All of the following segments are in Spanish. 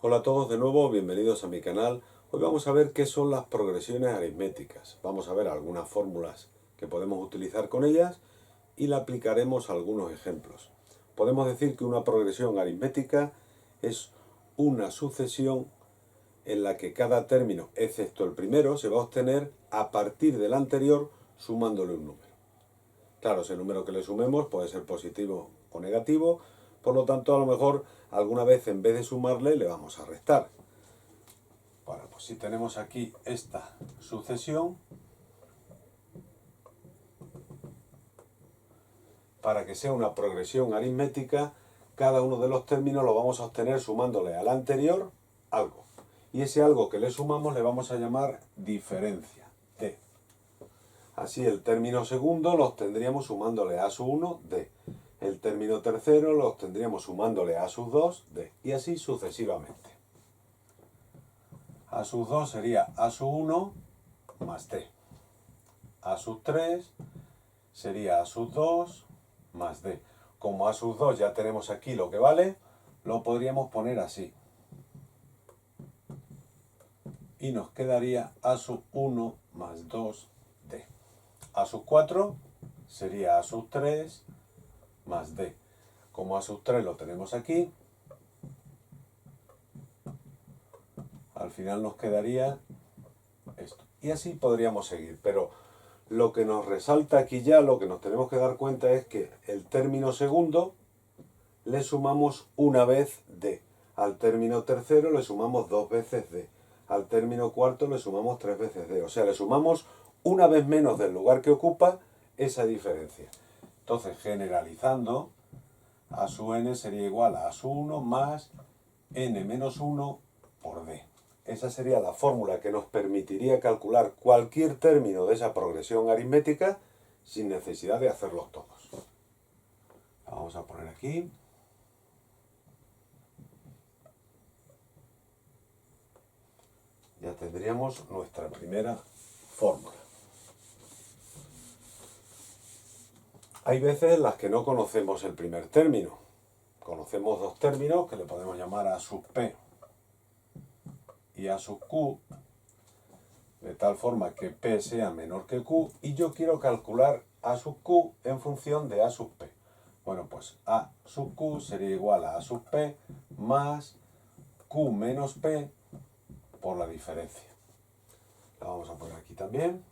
Hola a todos de nuevo, bienvenidos a mi canal. Hoy vamos a ver qué son las progresiones aritméticas. Vamos a ver algunas fórmulas que podemos utilizar con ellas y le aplicaremos algunos ejemplos. Podemos decir que una progresión aritmética es una sucesión en la que cada término, excepto el primero, se va a obtener a partir del anterior sumándole un número. Claro, ese número que le sumemos puede ser positivo o negativo, por lo tanto a lo mejor alguna vez en vez de sumarle le vamos a restar. Bueno, pues si tenemos aquí esta sucesión, para que sea una progresión aritmética, cada uno de los términos lo vamos a obtener sumándole al anterior algo. Y ese algo que le sumamos le vamos a llamar diferencia, D. Así el término segundo lo obtendríamos sumándole a su 1, D. El término tercero lo obtendríamos sumándole a sus 2, D. Y así sucesivamente. A sus 2 sería a su 1 más D. A sus 3 sería a sus 2 más D. Como a sus 2 ya tenemos aquí lo que vale, lo podríamos poner así. Y nos quedaría a sus 1 más 2D. A sus 4 sería a sus 3 más D. Como a sus 3 lo tenemos aquí, al final nos quedaría esto. Y así podríamos seguir, pero lo que nos resalta aquí ya, lo que nos tenemos que dar cuenta es que el término segundo le sumamos una vez D. Al término tercero le sumamos 2 veces D. Al término cuarto le sumamos 3 veces D. O sea, le sumamos una vez menos del lugar que ocupa esa diferencia. Entonces, generalizando, a su n sería igual a su 1 más n menos 1 por D. Esa sería la fórmula que nos permitiría calcular cualquier término de esa progresión aritmética sin necesidad de hacerlos todos. La vamos a poner aquí. Ya tendríamos nuestra primera fórmula. Hay veces en las que no conocemos el primer término. Conocemos dos términos que le podemos llamar A sub P y A sub Q, de tal forma que P sea menor que Q, y yo quiero calcular A sub Q en función de A sub P. Bueno, pues A sub Q sería igual a A sub P más Q menos P por la diferencia. La vamos a poner aquí también.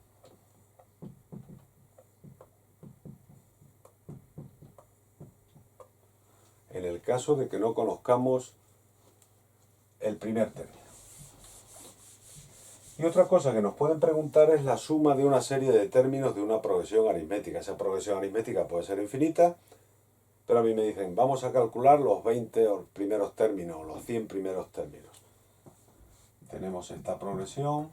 En el caso de que no conozcamos el primer término. Y otra cosa que nos pueden preguntar es la suma de una serie de términos de una progresión aritmética. Esa progresión aritmética puede ser infinita, pero a mí me dicen, vamos a calcular los 20 primeros términos, los 100 primeros términos. Tenemos esta progresión.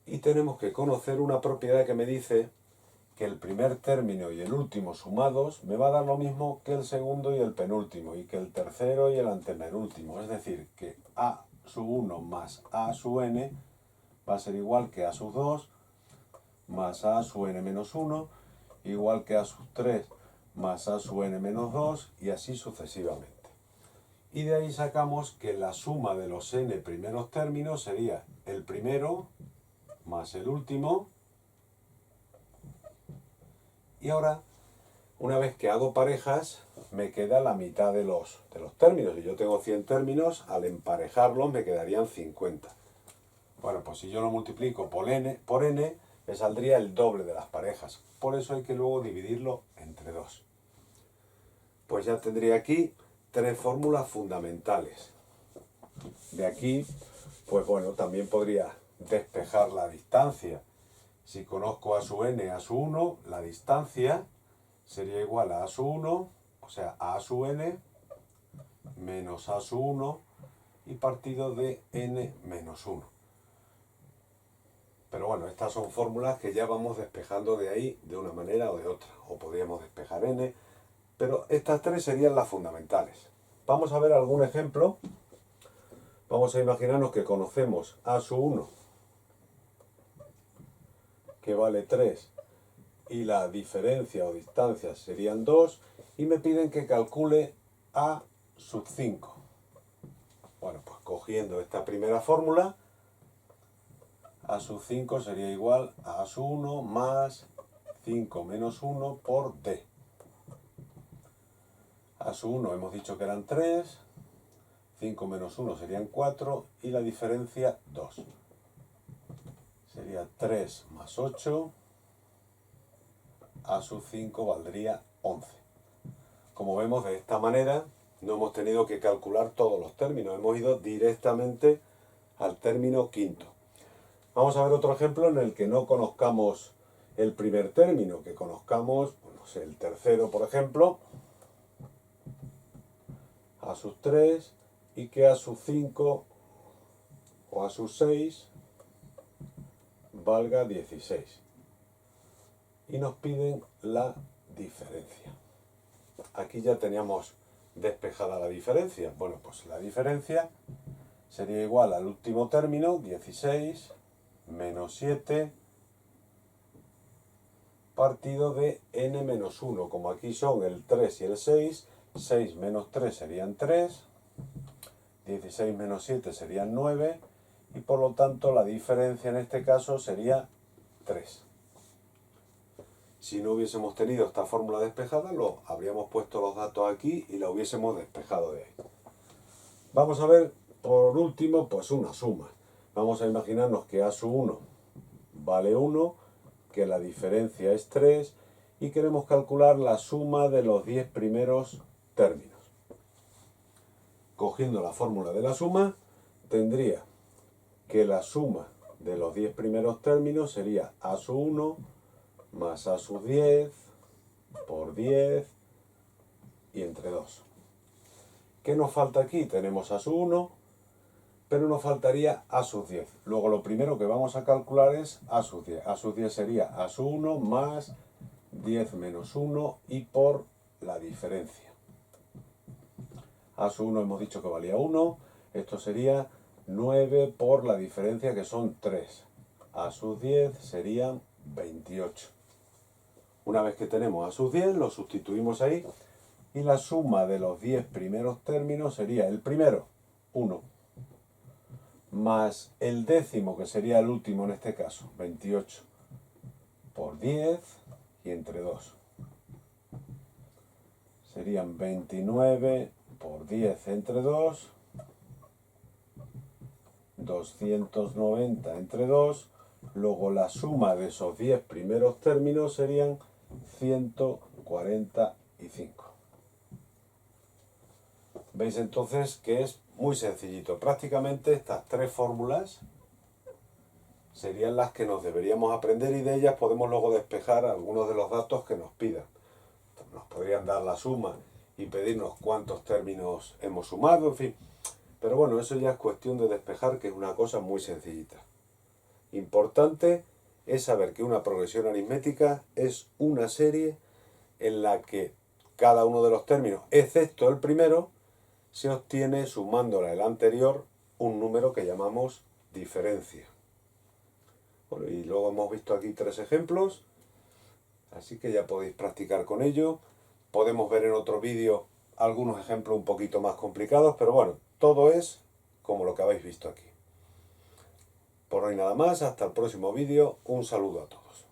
Y tenemos que conocer una propiedad que me dice que el primer término y el último sumados me va a dar lo mismo que el segundo y el penúltimo, y que el tercero y el antepenúltimo. Es decir, que A sub 1 más A sub n va a ser igual que A sub 2 más A sub n menos 1, igual que A sub 3 más A sub n menos 2, y así sucesivamente. Y de ahí sacamos que la suma de los n primeros términos sería el primero más el último. Y ahora, una vez que hago parejas, me queda la mitad de los términos. Si yo tengo 100 términos, al emparejarlos me quedarían 50. Bueno, pues si yo lo multiplico por n, me saldría el doble de las parejas. Por eso hay que luego dividirlo entre 2. Pues ya tendría aquí 3 fórmulas fundamentales. De aquí, pues bueno, también podría despejar la distancia. Si conozco A sub n, A sub 1, la distancia sería igual a A sub 1, o sea, A sub n menos A sub 1 y partido de n menos 1. Pero bueno, estas son fórmulas que ya vamos despejando de ahí de una manera o de otra. O podríamos despejar n, pero estas 3 serían las fundamentales. Vamos a ver algún ejemplo. Vamos a imaginarnos que conocemos A sub 1, que vale 3 y la diferencia o distancia serían 2 y me piden que calcule a sub 5. Bueno, pues cogiendo esta primera fórmula, a sub 5 sería igual a sub 1 más 5 menos 1 por d. A sub 1 hemos dicho que eran 3, 5 menos 1 serían 4 y la diferencia 2. Sería 3 más 8, a sub 5 valdría 11. Como vemos, de esta manera no hemos tenido que calcular todos los términos, hemos ido directamente al término quinto. Vamos a ver otro ejemplo en el que no conozcamos el primer término, que conozcamos, no sé, el tercero, por ejemplo, a sub 3 y que a sub 5 o a sub 6 valga 16. Y nos piden la diferencia. Aquí ya teníamos despejada la diferencia. Bueno, pues la diferencia sería igual al último término, 16 menos 7 partido de n menos 1. Como aquí son el 3 y el 6, 6 menos 3 serían 3, 16 menos 7 serían 9 y por lo tanto la diferencia en este caso sería 3. Si no hubiésemos tenido esta fórmula despejada, lo habríamos puesto los datos aquí y la hubiésemos despejado de ahí. Vamos a ver, por último, pues una suma. Vamos a imaginarnos que a sub 1 vale 1, que la diferencia es 3 y queremos calcular la suma de los 10 primeros términos. Cogiendo la fórmula de la suma, tendría que la suma de los 10 primeros términos sería a sub 1 más a sub 10 por 10 y entre 2. ¿Qué nos falta aquí? Tenemos a sub 1, pero nos faltaría a sub 10. Luego lo primero que vamos a calcular es a sub 10. A sub 10 sería a sub 1 más 10 menos 1 y por la diferencia. A sub 1 hemos dicho que valía 1, esto sería 9 por la diferencia que son 3. A sub 10 serían 28. Una vez que tenemos a sub 10, lo sustituimos ahí y la suma de los 10 primeros términos sería el primero, 1, más el décimo, que sería el último en este caso, 28, por 10 y entre 2. Serían 29 por 10 entre 2, 290 entre 2, luego la suma de esos 10 primeros términos serían 145. ¿Veis entonces que es muy sencillito? Prácticamente estas tres fórmulas serían las que nos deberíamos aprender y de ellas podemos luego despejar algunos de los datos que nos pidan. Nos podrían dar la suma y pedirnos cuántos términos hemos sumado, en fin. Pero bueno, eso ya es cuestión de despejar, que es una cosa muy sencillita. Importante es saber que una progresión aritmética es una serie en la que cada uno de los términos, excepto el primero, se obtiene sumándole al anterior un número que llamamos diferencia. Bueno, y luego hemos visto aquí 3 ejemplos, así que ya podéis practicar con ello. Podemos ver en otro vídeo algunos ejemplos un poquito más complicados, pero bueno, todo es como lo que habéis visto aquí. Por hoy nada más, hasta el próximo vídeo, un saludo a todos.